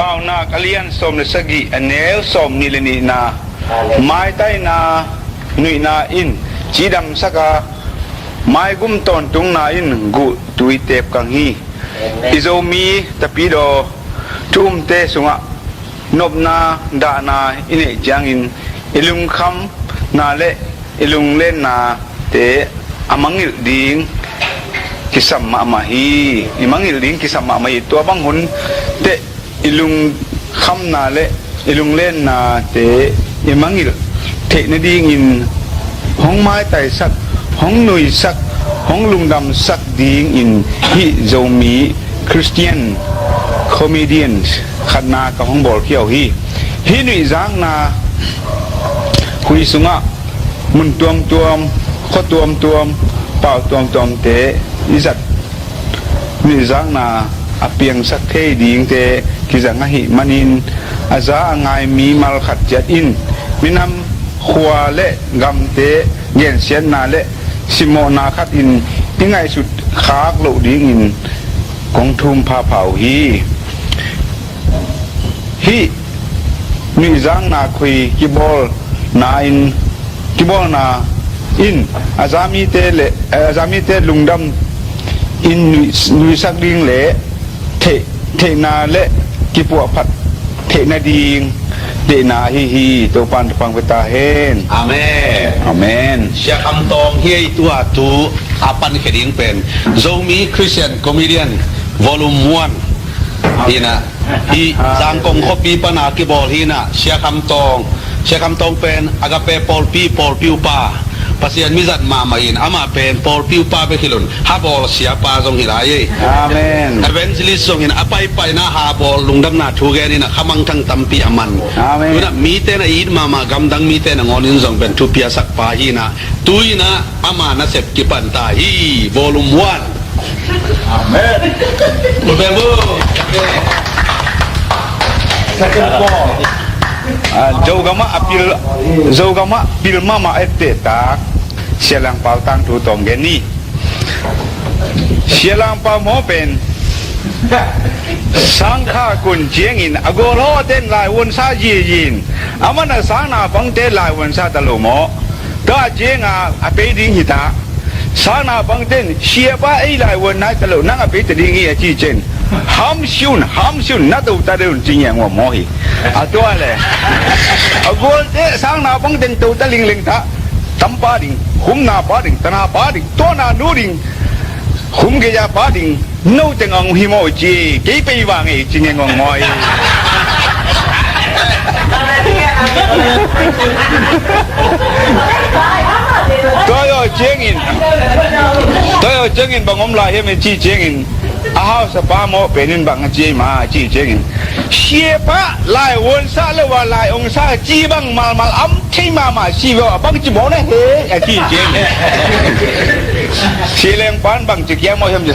เป่านาคเลียนสมสกิอเนลสมนิลนีนาไม้ใต้นาหนุยนาอินจีดำสักาไม้กุมตอนตุงนาอินกุตุยเตบกังฮีอิโซมีตะปีโดทุ่มเตสุงะนบนาดานาอินเอจังอินอิลุงคำนาเลอิลุงเล่นนาเตอามังอิลดิงกิสัมมามาฮีอิมังอิลดิงกิสัมมามาฮีตัวบังหุนเตอิลุงคำนาเลอิลุงเล่นนาเตอิมังอิลเทนดีงินห้องไม้ไต่สักห้องหนุ่ยสักห้องลุงดำสักดีงินฮิโจมีคริสเตียนคอมเมเดียนขัดนากับห้องบอลเขียวฮีหนุ่ยจางนาคุยสุงะมุนตัวมข้อตัวมเป่าตัวมเตอิสัตหนุ่ยจางนาอเปียงสักเทดีงเตกิจังหิมันินอาซาไงมีมัลขัดจัดอินมินำขวาเละกำเตเงียนเสียนนาเละสิโมนาขัดอินยังไงสุดขากโลดีอินของทุมพาเผาฮีมีจังนาคุยกิบอลนาอินกิบอลนาอินอาซามีเตเละอาซามีเตลุงดำอินนุยสักดิงเละเทนาเละกิปัวพัดเทนาดิงเดนาฮีตัวปันฟังไปตาเฮนอาเมนอาเมนเชียคำตองเฮียตัวตูอาปันเขดิงเป็นโจมีคริสเตียนคอมเมเดียนวอลุ่ม1ฮีนะฮีจังกงคบีปนากิบอลฮีนะเชียคำตองเป็นอากาเปปอลปิวปาpasien mizat mamain ama pen por piu pa be kilon ha bol sia pa jong hilai amen evangelist jong in apai pai na ha bol lungdam na thu ge ni na khamang thang tampi aman amen na mi te na id mama gamdang mi te na ngonin jong ben thu pia sak pa hi na tuina ama na sep ki pan ta hi volume 1 amen bebo second ball Jogama bil mama eteta sialang pau tang tu tong geni sialang pau mo pen sangkha kun jengin agolo ten lai won sa ji yin amana sang na bang te lai won sa ta lo mo da jenga ape ding hita sang na bang ten sia ba ai lai won na ta lo na ape te ding ye ji chen ham siun na tu ta de jing yang wo mo hi a to le agol te sang na bang den tu ta ling ta tam pa ding hum na pa ding ta na pa ding to na nu ding hum ge ya pa ding no teng ang hi mo ji ke pe wa nge jing yang ngong moi toyo jengin bangom la he me ji jengin ahau sapa mo penin bang ji ma ji jengin siapa lai won sa le wa lai ong sa ji bang mal am thi ma si wa bang ji mo ne he ji jeng si leng pan bang ji kyang mo hem ji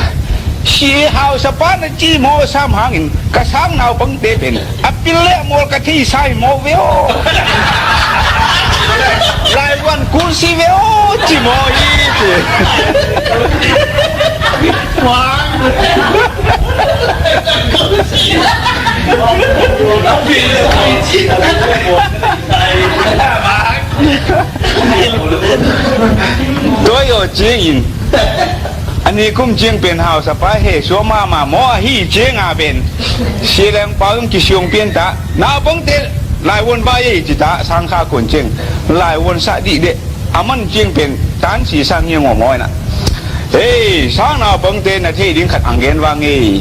si hau sapa na ji mo sam hangin ka sang nau bang te pen apil le mo ka thi sai mo veo lai wan kun si veo ji mo yi ji wang tôi ở chế in anh ấy cũng chiên biển hào sắp phải hệ số mà mỏ hi chế ngà biển xí leng bao nhiêu siêu biển ta nào bông tê lại quân vai chỉ ta sang kha cuốn chiên lại quân sa đi đệ aman chiên biển tán xì sang như ngõ mỏi nè ê sáng nào bông tê là thế đến khát hàng gen vang nghề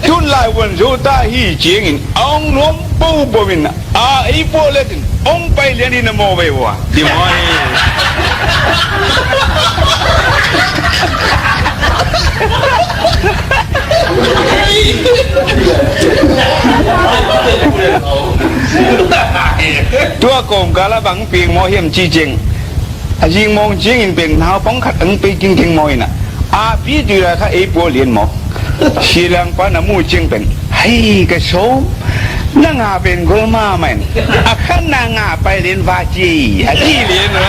chun lại quân dù ta hi chế in ông nuông bù bù mình ấy bù lên ông bay lên đi nằm mò về vua đi mỏiตัวโกงกาละบังปีงมอเฮียมจีเจงยิงมองจีงเป็นเท้าป้องขัดอังไปจริงๆมอยน่ะพี่ดูแลข้าไอ้ปัวเลียนหมอชีลังปานามูจีงเป็นให้กระโซนางาเป็นกลมาแม่นขันนางาไปเรียนวาจีที่เรียนเหรอ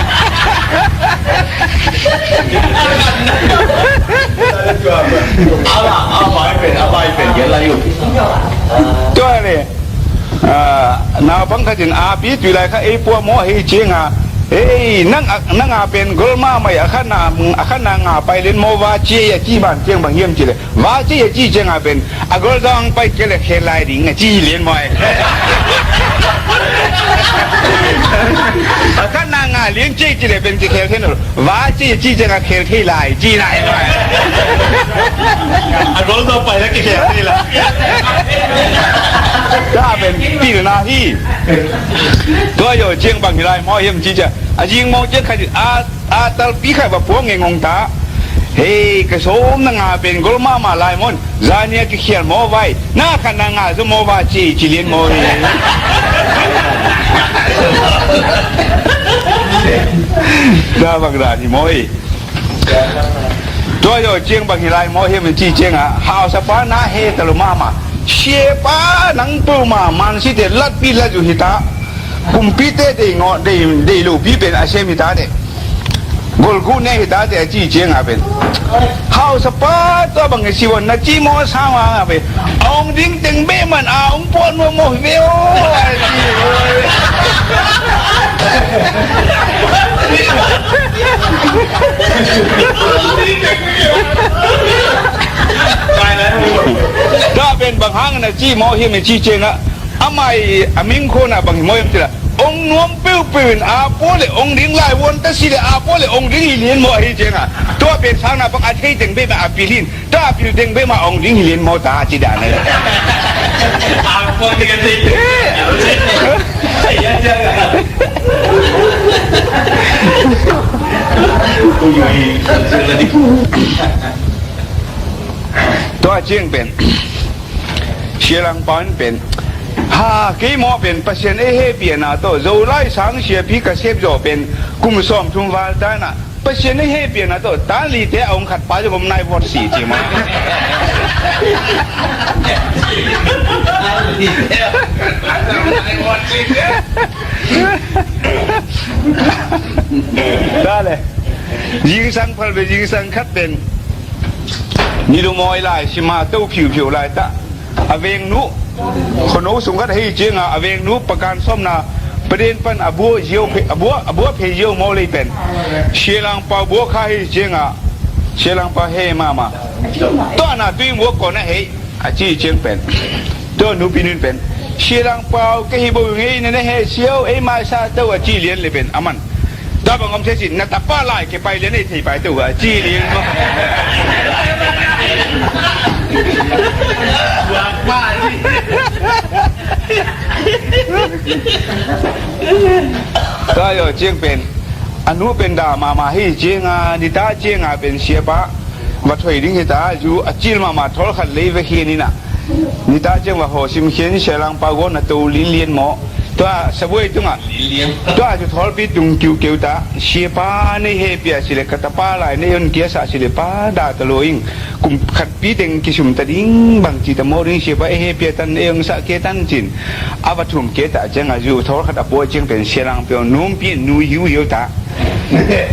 阿爸阿爸เป็นเยอะอะไรอยู่对嘞。ข้าจินอาปีตุยไรข้าไอ้ปัวหมอเฮเจียงอ่ะเอ้ยนั่งอาเป็นกลมาไม่อาขนางาไปเล่นโมวาเจียจีบ้านเจียงบางเยี่ยมจีเลยวาเจียจีเจียงอาเป็นอากลดังไปเกลเคลายดิ่งจีเลี้ยนมวยอาขนางาเลี้ยงจีจีเลยเป็นจีเคลเทนวาเจียจีเจียงอาเคลเคลายจีไหนมวยอากลต้องไปแล้วกี่แค่นี่ละถ้าเป็นปีนาที่ตัวอยู่เจียงบางทีไรหมอเยี่ยมจีจะยิงมองเจ้าใครตลปีใครว่าพวกเงงงตาเฮ้กระสมนางาเป็นกลมาลายมอนจานี่ก็เขียนหมอไว้หน้าขันนางาจะหมอว่าจีเลียนหมอเลยถ้าบางราที่หมอตัวอยู่เจียงบางทีไรหมอเห็นมันจีเจียงอ่ะหาวสปาหน้าเฮตลุมาเชียป้านังปูมามันสิเดลัดปีลัดอยู่หิตากุมปีเตเดงอเดลูปีเป็นอาเชมิตาเดกอลกูเนหิตาเดจีเจียงอาเป็นเฮาสปาตัวบางสิวันนะจีมอสาวอาเป็นองดิ้งตึงเบ้มันองปอนโมเวโอถ้าเป็นบางครั้งนะจีมอเฮียมันจีเจียงอะอาไม่อามิงโคนะบางมอเฮียมันจีละองนวมปิ้วปืนอาโปเลยองดิ้งไล่วนแต่สิเลยอาโปเลยองดิ้งฮิเลียนมอเฮียเจียงอะตัวเป็นทางนะบางอาทิตย์ตึงเบ้มาอาปิลินถ้าปิลตึงเบ้มาองดิ้งฮิเลียนมอตาจีดาเนี่ยอาโปติกันสิไอ้ยันจังกูอยู่อีกสิ่งละดิตัวเจียงเป็นเชียรังปอนเป็นหากี่หมอเป็นเปอร์เซ็นต์เอเฮเปียนาโตเราไล่สังเชียพิกเสบโจเป็นกุมซ้อมทุ่งวาลตานะเปอร์เซ็นต์เอเฮเปียนาโตตาลีเตองขัดป้าจะผมนายวอดสีจีมาได้เลยยิงสังพลไปยิงสังคัดเป็นนี่ดูมอยลายชิมาเต้าผิวลายตะอเวงนุคนโน้สูงก็ให้เจียงอเวงนุประการส้มนาประเด็นปันอบัวเยี่ยวอบัวเพย์เยี่ยวมอเลยเป็นเชียรังปาบัวข้าให้เจียงเชียรังปาเฮมาตัวน่ะตัวบัวก่อนนะเฮอาจีเจียงเป็นตัวนุปีนึงเป็นเชียรังปาก็ให้บัวเฮนั่นเฮเชียวมาซาตัวจีเลียนเลยเป็นอามันถ้าบางคนเสียสินัตป้าไล่เก็บไปเลี้ยงในที่ไปตัวจีเลี้ยงมั้งว่าป้าถ้าอยู่เจียงเป็นอนุเป็นดามาให้เจียงนิตาเจียงเป็นเสียปะวัดถอยดิ้งหิตาอยู่จีลมาทอลขัดเลยเวทีนี่นะนิตาเจียงว่าโหชิมเขียนเชลังปากวนตัวลิ้นเลียนหมอตัวสบายตรงตัวจะทอลปีตรงคิวตาเชียป้าในเฮปียสิเลกตาป้าลายในยนเกียสาสิเลป้าดาตะโลยิงกุมขัดปีเต็งกิชุมตะดิ้งบางจีตะโมริงเชียป้าเฮปียตันเองสักเกตันจินอาวัตุมเกตาเจงอายุทอลขัดปัวเจงเป็นเชียรังเปียวนุ่มปีนูยูตา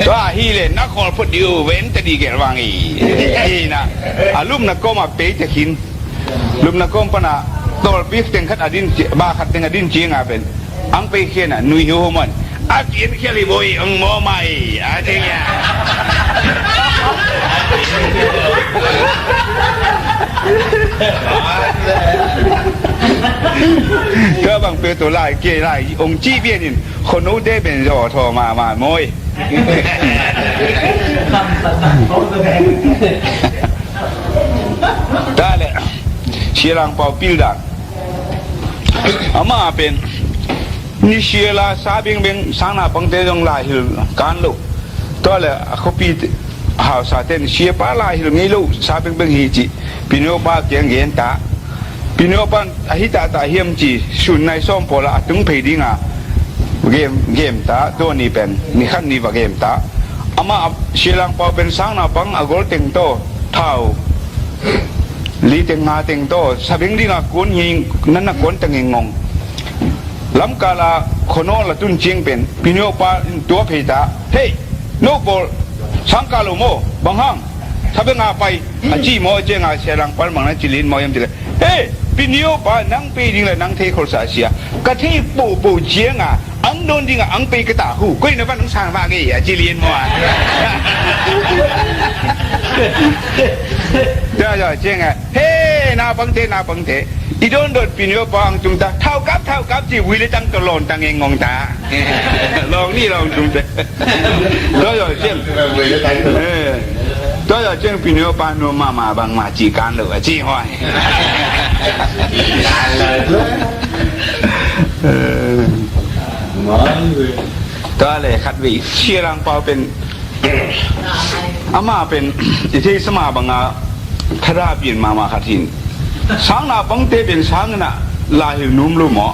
ตัวฮีเลนักขอลพูดดิวเว้นตะดีเกลวังอีนะอาลุมนักก็มาเปย์จะขินลุมนักก็ปนะตอลปีเต็งขัดอดินบ้าขัดเต็งอดินเจียงเป็นอังไปเขียนนุยฮิวมันอาเขียนเขียนบ่อยอังโมไม่อาเจียก็บางเปตัวลายเกยลายองค์จี้เบี้ยนินคนนู้นได้เป็นรอทอมาโมยได้เลยเชียรังเป่าปิ้วดักอามาเป็นนี่เชียร์ละซาบิงบิงสังนาปังเตจงลายหิลการลุตัวเลยเขาปีหาวซาเตนเชียร์ป้าลายหิลงี้ลุซาบิงบิงฮีจิปิโนป้าเกียงเย็นตาปิโนป้าอหิตาตาเฮียมจีสุนในส้มโพละตึงเพดิงาเกมตาตัวนี้เป็นนี่ขั้นนี้ว่าเกมตาอามาเชียร์ลังเป่าเป็นสังนาปังอากอลเต็งโตเท่าลีเต็งงาเต็งโตซาบิงดิงากุนยิงนั่นนักกุนเต็งงงลำกาลาคนโนละตุนเชียงเป็นพิโนปาตัวเพตาเฮ้โนโกสังกาลุโมบางห้างถ้าเป็นงาไปอาจีโมเจงาเชลังปัลมังนั้นจิลินโมยมจิเลเฮ้ ปีนี้ป่ะนังปีดิ้งเลยนังเทคอสาเซียกะที่ปูเจียงอ่ะอังโดนดิ้งอ่ะอังปีกระตาหูก็ยังว่านังสร้างว่าไงอ่ะจีเรียนมั่วเจ้าเจียงอ่ะเฮ้นาบังเทอีโดนโดดปีนี้ป่ะอังจุงตาเท่ากับจีวิเลตังตะลอนตังเองงงตาลองนี่ลองจุงตาเจ้าเจียงตัวอย่างเช่นปีนี้ปานโนมาบางมาจีการเลยจีห้อยตัวเลยขัดวิเชียรังเปาเป็นอามาเป็นที่สมาบังอาทราบินมาขัดหินสังนาบังเตเป็นสังน่ะลาหินุ่มลุ่มหมอ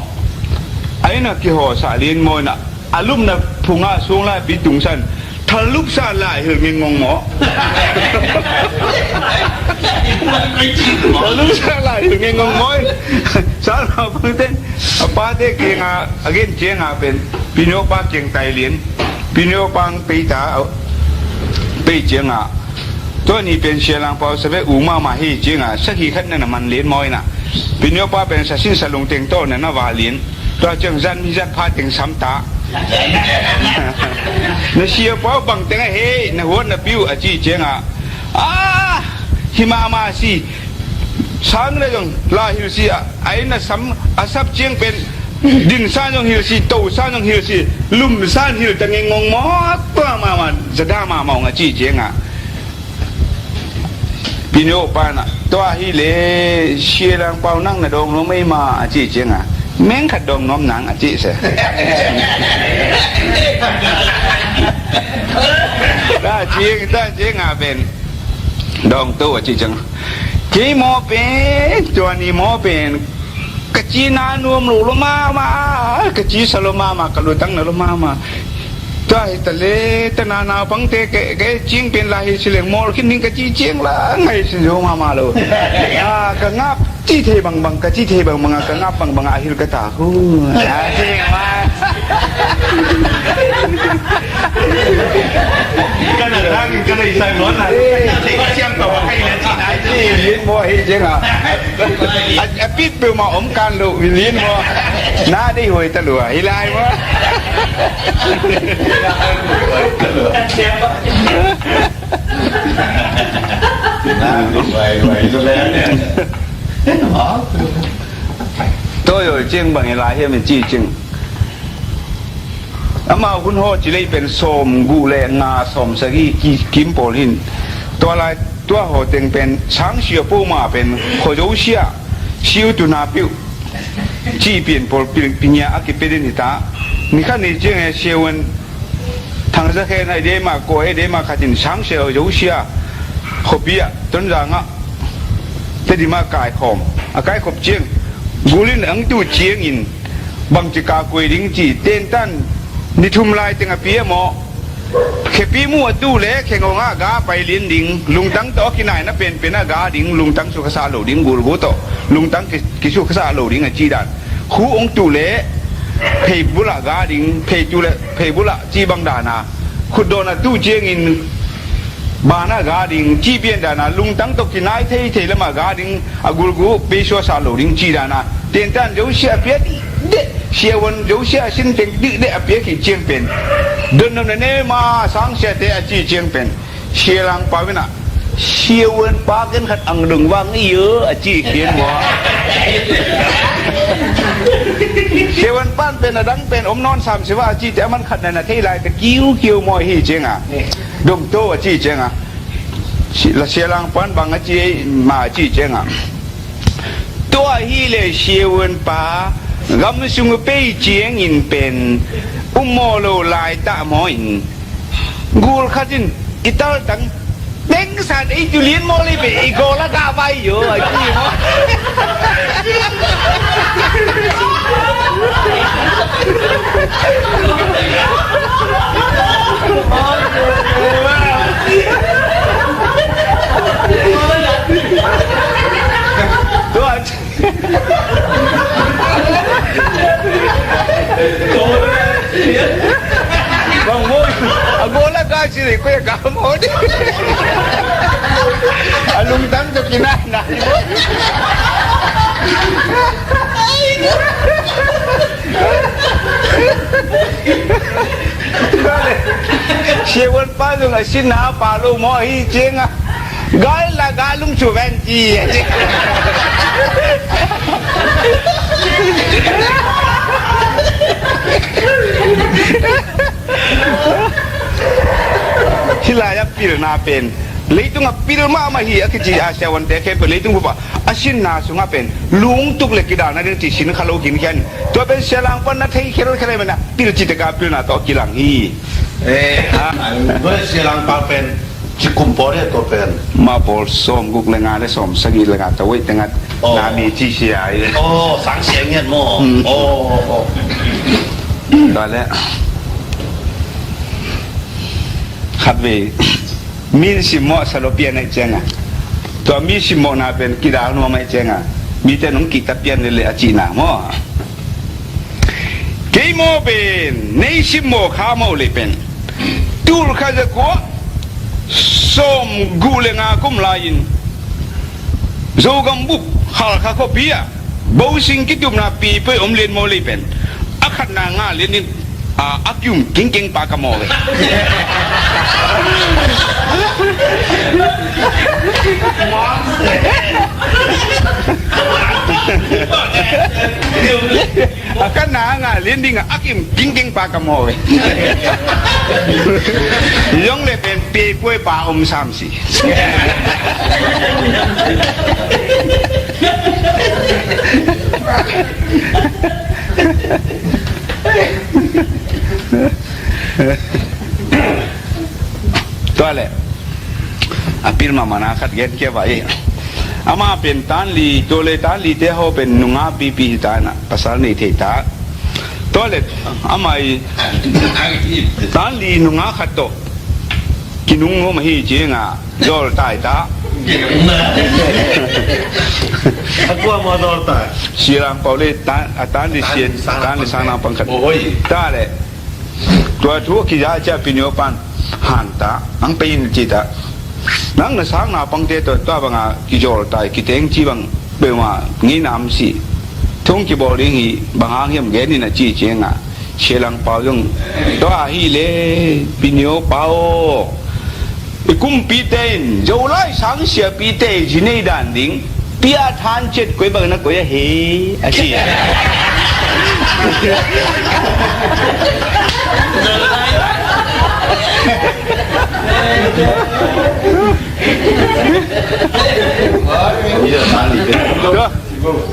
ไอ้น่ะกี่ห่อสาเลียนมอยน่ะอารมณ์น่ะพุงอาสูงไล่ปีตุงสันทะลุซาลายเฮงงงหมอทะลุซาลายเฮงงงหมอสารพัดเต้นป้าเด็กเก่งอ่ะเก่งเจียงอ่ะเป็นปีโนป้าเก่งไตเลียนปีโนปังปีตาปีเจียงอ่ะตัวนี้เป็นเชียรังเปาสเปอุมาฮีเจียงอ่ะสักกี่ขั้นนั่นมันเลียนมอยน่ะปีโนป้าเป็นสัตว์สิ้นสลงเต็งโตนั่นน่ะว่าเลียนตัวเจียงจันมีจันพาเต็งซ้ำตานะเชียร์ป้าบังเต็งเฮ้นะหัวนะปิ้วอาจีเจงอ่ะฮิมาสิสังเลยจงลาฮิลซีไอ้น่ะซ้ำอาซับเจงเป็นดินซานจงฮิลซีโตซานจงฮิลซีลุ่มซานฮิลตังเงงงมอตัวมาจะได้มามองอาจีเจงอ่ะปีโนปานะตัวฮิเลเชียร์ลังเปานั่งนะดงน้องไม่มาอาจีเจงอ่ะแม่งขัดดองน้อมหนังอาจิเสถ้าจริงอ่ะเป็นดองตัวอาจิจังกี่หมอเป็นตัวนี้หมอเป็นกะจีนานวมหลูลมากะจีสลมากะลุตังนลมาตัวไอ้ทะเลตนาพังเตแกจิงเป็นลายสิเลงมอลคิดนิ่งกะจีเจียงละไงสิโยมาโลกะงับจีเทบังกะจีเทบังกะงับบังอาฮิลกะตาฮูจริงมากันนะกันเลยใส่ร้อนนะก็เชื่อมต่อให้เลยที่ไหนที่ลิ้นบ่ให้จริงอ่ะปิดเปลมาอมกันลูกลิ้นบ่น่าได้หวยตะหลัวฮิลายบ่ตัวอยู่จริงบางอย่างไรที่มันจีจริงอามาคุณโฮจิเลยเป็นโสมกูเลงาโสมสกีกิมโปลินตัวอะไรตัวโฮเต็งเป็นช้างเชียปูมาเป็นโคโจเชียชิวตุนาปิวจีเปลี่ยนโปลปิญญาอักเปเดนิตามีขั้นนี้จริงเชียวันทางสะเคนไอเดมาโกไอเดมาขัดินช้างเชียวโจเชียขบเบียต้นรางอ่ะแต่ดีมากายขมอากายขบเจียงกูลินอังตูเจียงอินบางจิกากวยดิ้งจีเต้นตันนิทุมลายตึงอเปียหมอเขปีมัวตู้เละเขงงากาไปเลี้ยนดิ่งลุงตั้งโตกินไหนนะเป็นอากาดิ่งลุงตั้งสุขสาโหลดิ่งกูโตลุงตั้งกิสุขสาโหลดิ่งจีดันคู่องตู้เละเพยบุระกาดิ่งเพยจุเละเพยบุระจีบังดานาขุดโดนตู้เจียงอินบานากาดิ่งจีเปียนดานาลุงตั้งโตกินไหนเทละมากาดิ่งอากูเปชัวสาโหลดิ่งจีดานาเต้นตันเดี๋ยวเสียเปียเดเชียวันเดี๋ยวเชียสิ้นเป็นดิเดอเปียกี่เจียงเป็นเดินนำเนมาสังเสียเตอจีเจียงเป็นเชียรังปาวินะเชียวันปากันขัดอังดึงว่างนี่เยอะอจีเขียนว่าเชียวันป้านเป็นดังเป็นอมนอนสามสิว่าอจีแต่มันขัดในนาทีไรแต่กิ้วมอยฮีเจียงอ่ะดมโตอจีเจียงอ่ะเชียรังป้านบางอจีมาอจีเจียงอ่ะตัวฮีเลยเชียวันปากำสุงเปย์เจียงอินเป็นโมโลลายตะมออินกูขัดินอิตาลตังเด้งสันไอจูเลียนโมลีเปอีโกละกาไว้อยู่ไอจีมตัวบางโมยอาโกละกาสิริก็ยังกาโมดิลุงตั้งจะกินอะไร写文班中啊，新拿把路毛一经啊，该啦该弄出问题。ที่ลายปีร์นาเป็นเลยตุงปีร์มามาฮีอักจีอาเซวันเตะเป็นเลยตุงบุปผาอาชินนาสุงเป็นลุงตุกเล็กกิดานาเรื่องที่ชินขลุ่กินกันตัวเป็นเชลังปนนัทให้เคโรเคเลมันนะปีร์จิตกาปีร์นาต่อกิลังฮีด้วยเสียงปาเป็นจิคุมปอร์ตัวเป็นมาพอส่งกุกเลงานได้ส่งสกีเลงานตัวไว้แต่งานนามีจีเสียโอ้สังเสียงเงี้ยมั่วโอ้ตอนแรกขับไปมีสิมอสลบเปียนในเจงอ่ะตัวมีสิมอนาเป็นกีฬาโนไม่เจงอ่ะมีแต่น้องกีตาเปียนเลยอาจีน่ามอเกมอเป็นในสิมอข้ามอเลยเป็นตูร์ข้าจะกัวส่งกูเลงาคุมลายินโจกัมบุกฮาร์ข้าก็เปียบ่าวสิงกิตุมนาปีไปอมเลียนมอเลยเป็นอาขัดนางาเลียนนี่อักยุมเก่งๆปากกระมอเลยkan nanga lending akim king pa ka mo yong le pen pe poi pa sam siตัวเลยapir mama nak kat get ke baik ama pen tan li tole tan li te ho pen nunga pipi ta na pasal ni the ta tole amai tan li nunga khat to kinung ngo ma hi che nga jol tai ta aku mau dorta sirang paule tan li sien tan li sana pangkat ta le tua thu ki ja cha pinyo pan han ta ang pein chi ta nang na sang na pang te to banga ki jol tai ki teng chi bang be ma ngi nam si thong ki bo ri hi bang hiam ge ni na chi che nga chelang pao jong to a hi le pinyo pao ikum pi ten jo lai sang sia pi te ji nei dan ding pia than chet koi bang na koi he a chi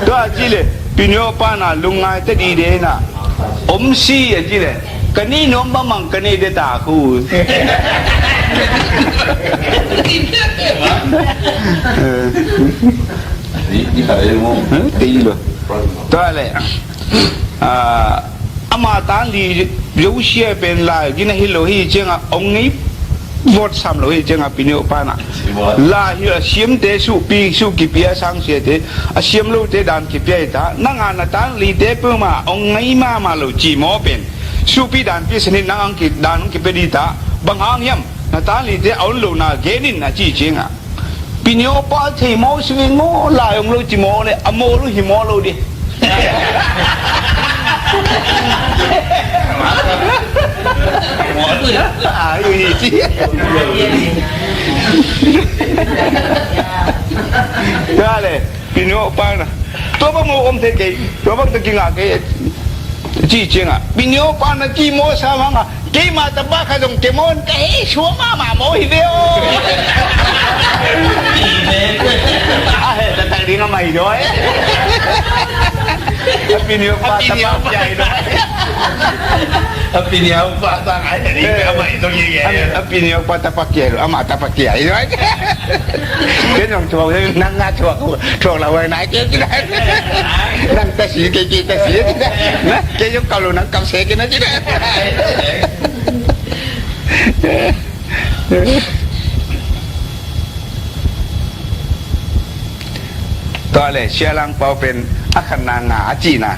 đó chỉ là pinyo pa na lungai te di de na si chỉ là cái ní nó mà mang cái ní để ta khu tí rồi đó là ama tan đi dấu xe bên lại cái này hiểu hi chứ ông ấy vót sam lối chứ ngà pinyo pa na la hi xiêm te su ki pia sang xe te xiêm lo te dan ki pia ta nang an ta li te pu ma ong ngai ma lo chi mo pen su pi dan pi snin nang ki dan ki pe di ta bang hang yam na ta li te aun lo na ge nin na chi chinga pinyo pa thi mo swing mo la ong lo chi mo le amo lo hi mo lo di yêu gì chứ ra này pinyo pa na tôi bắt mua ôm thế kì tôi bắt tôi kinh ngạc cái chi chiên à pinyo pa na chi mua sao hả à cái mà tập ba khai đồng cái môn cái xuống mà mỗi video à thằng đi nó mày rồi pinyo pa tập ba dày rồi opinion pa sang ai ni pe mai to ye ye opinion pa tapakia ama tapakia itu aja cái dòng chuột năng nga chuột là người nãy cái năng ta xí cái ta xí cái giống cầu lùn năng cầu xe cái nó chứตัวเลยเชียรังเปาเป็นอัคนาหงาจีน่ะ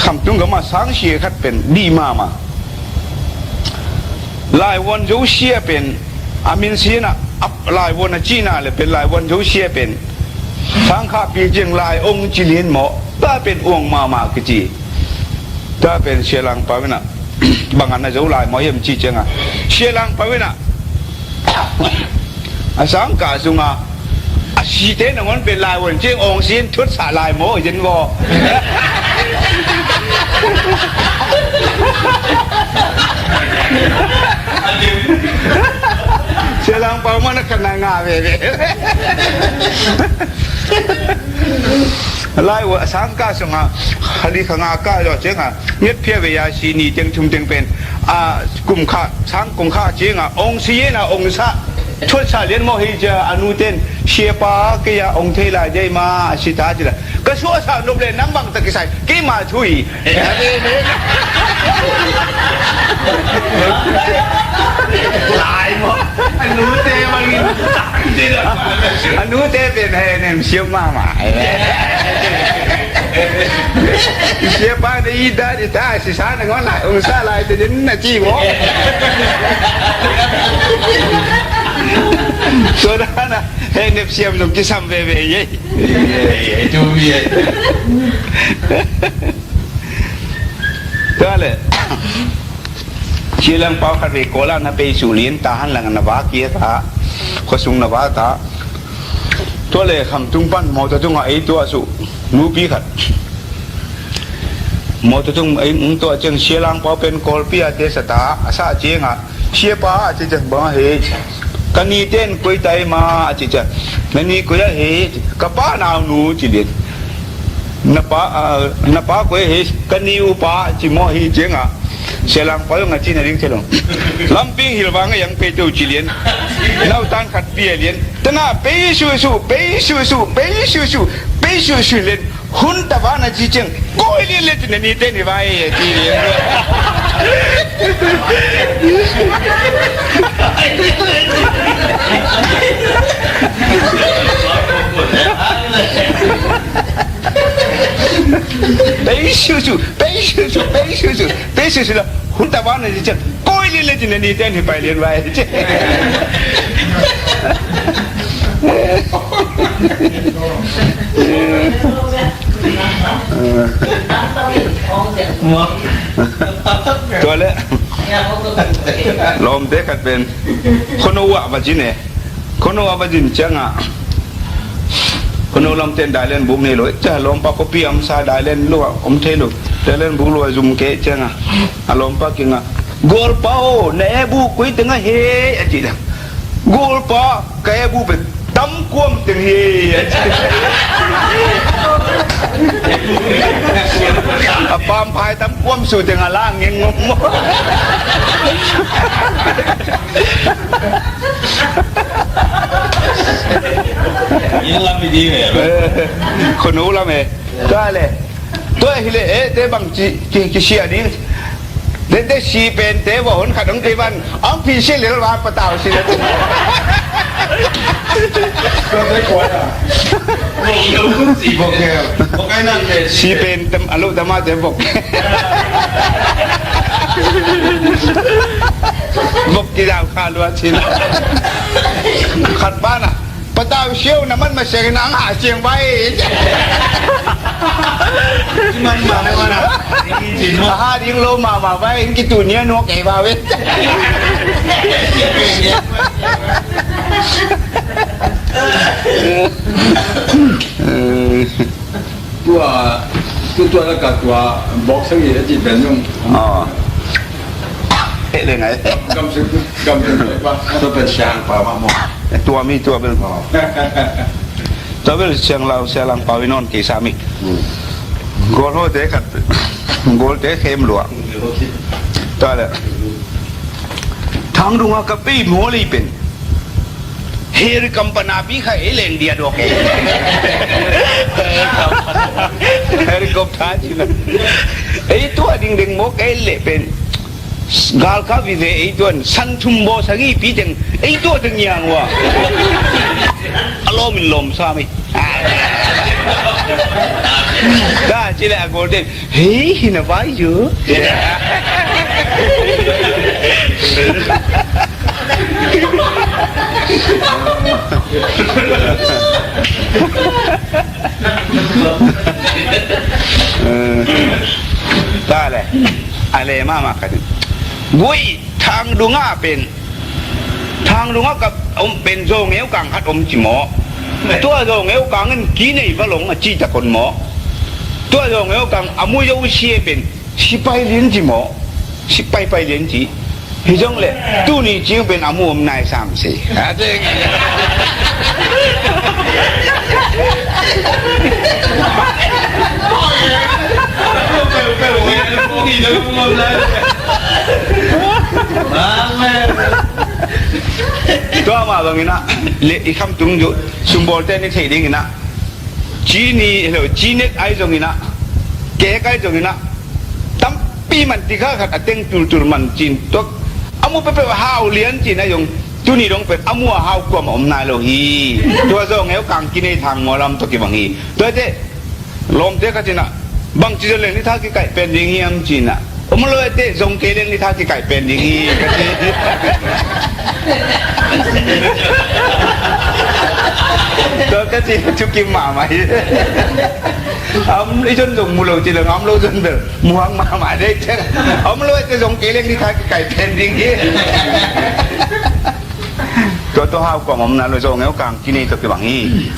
คำจุงก็มาสังเชียคัดเป็นดีมาหลายวันโยเชียเป็นอามินเชียนะลายวันจีน่าเลยเป็นลายวันโยเชียเป็น ทางข้าปีเจียงลายองค์จิเลียนหมอถ้าเป็นองค์มากจีถ้าเป็นเชียรังปาวินะบางอันนะเจ้าลายหมอเยี่ยมจีเจียงอ่ะเชียรังปาวินะสังกาสุงาสีเทนมันเป็นลายวันเจียงองค์สินทุดสาลายหมอเย็นวอเชียรังปามันขนาดงาเว้ยลายว่าสังกาสุงาฮาริขงากาจอเจียงอ่ะเงียบเพียเวียสีนีเจียงชุมเจียงเป็นกลุ่มข้าสังกลุ่มข้าเจียงอ่ะองค์สีน่ะองค์ซะชดชาเลียนโมหิจาอนุเทนเชียปาเกียองเทลาเจมาสิตาจิละก็ชัวสาวนบเลนน้ำบังตะกิไซกีมาช่วยลายหมดอนุเทมันต่างจิละอนุเทเป็นให้เนี่ยเชี่ยวมาหมายเชียปาได้ยินได้สิสานงอนไหนองศาลายแต่เดี๋ยวน่ะจีวะส่วนนั้นนะเฮ้ยเนี่ยเสียมลงที่ซ้ำเว่ยยี่จูบีก็เลยเชื่อเรื่องเป้าขัดเวโกลานะไปสู่เลี้ยนตาหันหลังนวาเกียตาขสุงนวาตาตัวเลยคำจุงปั้นมอตัวจุงไอ้ตัวสุมูปีขัดมอตัวจุงไอ้ตัวจึงเชื่อเรื่องเป้าเป็นโกลปีอาเทสตาอาซาเจียงอ่ะเชื่อป้าจะจังบ้าเฮกันนี่เต้นกุยไตมาจิจ้ะนั่นนี่กุยเฮกับป้านาวนูจิเด็ดนับป้ากุยเฮกันนี่อุปาจิโมฮีเจงอ่ะเสลังป้ายงจีนริงเทลงลำปิงหิลวังยังเปตูจิเลียนเล่าตันขัดเปียเลียนแต่น่าเปย์ชูเลียนหุ่นตะวันน่ะจีเจงกุยเลียนเลยจีนนี่เต้นนี่ไว้จีเลียน背叔叔了，混大碗的就讲，过一年了就能你带你白脸歪去。ตัวเลยลมเด็กกันเป็นคนเอาว่าบัจินเนี่ยคนเอาว่าบัจินจังอ่ะคนเอาลมเต้นได้เล่นบุ้มนี่เลยจะลมปากก็เปียมซาได้เล่นลูกอมเทลูได้เล่นบุ้มลูกจุ่มเกะจังอ่ะอารมณ์ปากกิงอ่ะกอลปาโอเนบุกุยตึงอ่ะเฮอจิละกอลปาแกบุเป็นตั้มกวมตึงเฮอปามพายตั้มกวมสู่ตึงอ่ะล่างเงี้ยงงยังรับไม่ดีเลยคนนู้นละเมย์ก็เลยตัวเฮเลเต้บังจีเชียดิ้งเด็ดชีเป็นเต้ว่าหนขัดของเทวันอังพีเชี่ยเหลือวาปะตาวสิเลยก็ได้ขวดอ่ะโอ้ยคุณสีบอกแกบอกไอ้นั่นเลยชีเป็นตำอารมณ์ตำมาเต้บอกบอกกี่ดาวขาล้วนสินะขัดบ้านอ่ะปะตาวเชี่ยวน้ำมันมาเสียงนังหาเสียงไว้มันมาไม่มานะหาดิ้งโลมาไว้กิตุเนี้ยนัวแก่มาเว้ยตัวแล้วก็ตัวบอกสักอย่างที่เป็นยุ่งอ๋อเอ๊ะเลยไงกำสึกเลยว่าตัวเป็นช้างป่ามาหมดตัวมีตัวเป็นตัวเป็นเชียงเราเชียงลังปาวินอนกี่สามีโกลโหเตะขัดโกลเตะเข้มหลวงตัวเลยทางดวงกับปีโมลีเป็นเฮริคัมปนาปีข้าเอเลนเดียดอกเฮริคัมท้าจีนไอ้ตัวดิ่งโมกเอเลเป็นกาลคาวิเวไอ้ตัวสันทุมโบสังีปีจังไอ้ตัวถึงยังวะอารมณ์ลมสามีได้จีแหละโกลเด้นเฮ้ยหินว้าอยู่ อะไรมากันกุยทางดุงาเป็นทางดุงากับเป็นโรงเอวกังคัดจิหมอตัวโรงเอวกังนั้นกีนี่บะหลงจีตะคนหมอตัวโรงเอวกังอามุยเชียเป็นสิไปเรียนจิหมอสิไปเรียนจีฮิจงเลยตู้นี้จริงเป็นอามุมนาย3-4ฮะเด้งตัวมาตรงนี้นะเละอีกคำตรงอยู่สมบูรณ์แต่ในเทดิ้งนะจีนี่เหรอจีเน็ตไอตรงนี้นะแกไอตรงนี้นะตั้มปีมันติข้าขัดเต็งจุลมันจีนตัวอามุไปหาวเลี้ยนจีนนะยงตัวนี้ต้องเป็นอามัวหาวกว่าอมนายโลหีตัวโซงเอวกางกินในทางหมอลำตัวกี่บางฮีตัวเจ้ลมเจ้าจีน่ะบางจีนเลยนี่ท่ากี่ไก่เป็นยิงเฮียมจีน่ะผมเลยเจ้ทรงเกเรนี่ท่ากี่ไก่เป็นยิงฮีกันจีตัวกันจีชุกิมหมาไหมไอ้ชนส่งมูลจีเลยอมโลจนเดือดมัวมาหมาได้เช่นเลยเจ้ทรงเกเรนี่ท่ากี่ไก่เป็นยิงฮีตัวหาวกว่าอมนายโลโซงเอวกางกินในตัวกี่บางฮี